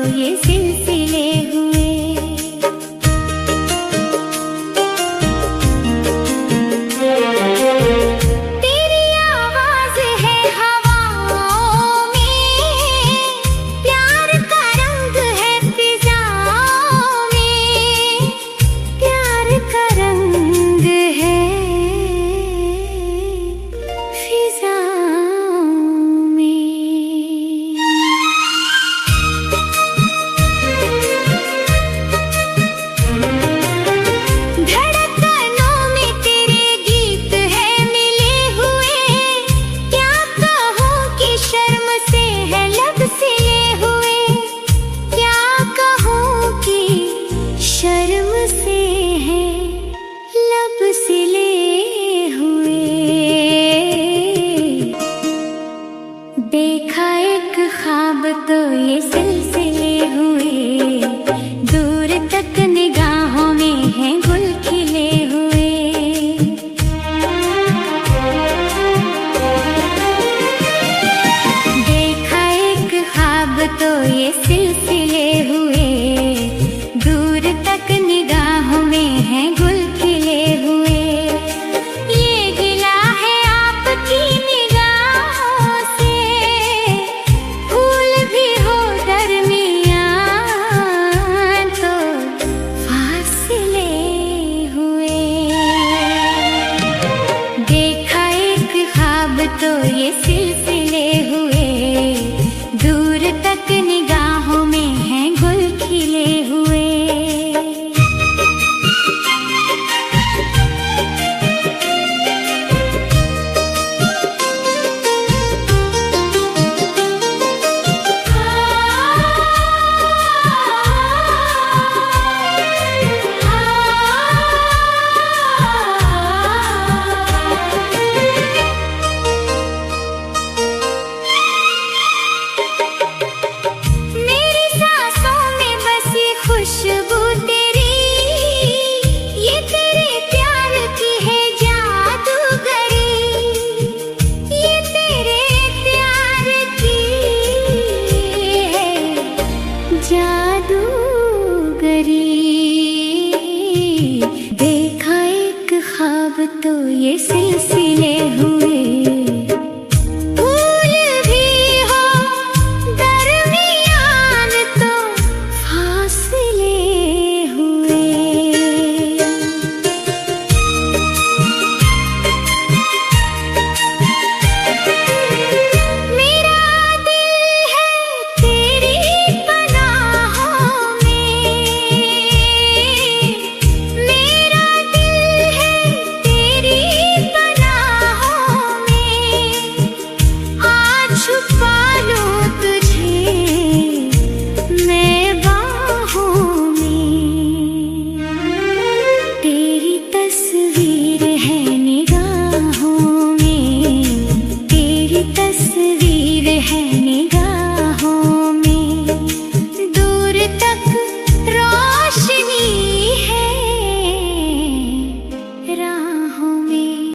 ये सिलसिले हुए। तेरी आवाज है हवाओं में, प्यार का रंग है फिजाओं में, प्यार का रंग है फिजाओं में। धड़कनों में तेरे गीत है मिले हुए, क्या कहूँ कि शर्म से है लब सिले हुए, क्या कहूँ कि शर्म से है लब सिले हुए। देखा एक ख्वाब तो ये सिलसिले हुए, दूर तक निगाहों में हैं गुल खिले हुए। देखा एक ख्वाब तो ये सिलसिले हुए, दूर तक निगाहों में हैं गुल खिले हुए। ये गिला है आपकी निगाहों से, फूल भी हो दरमियां तो फासले हुए। देखा एक ख्वाब तो ये सिलसिले हुए, दूर तक निगाहों में हैं गुल खिले हुए। मेरी सांसों में बसी खुशबू तेरी, ये तेरे प्यार की है जादूगरी, ये तेरे प्यार की है जादूगरी। देखा एक ख्वाब तो ये सिलसिला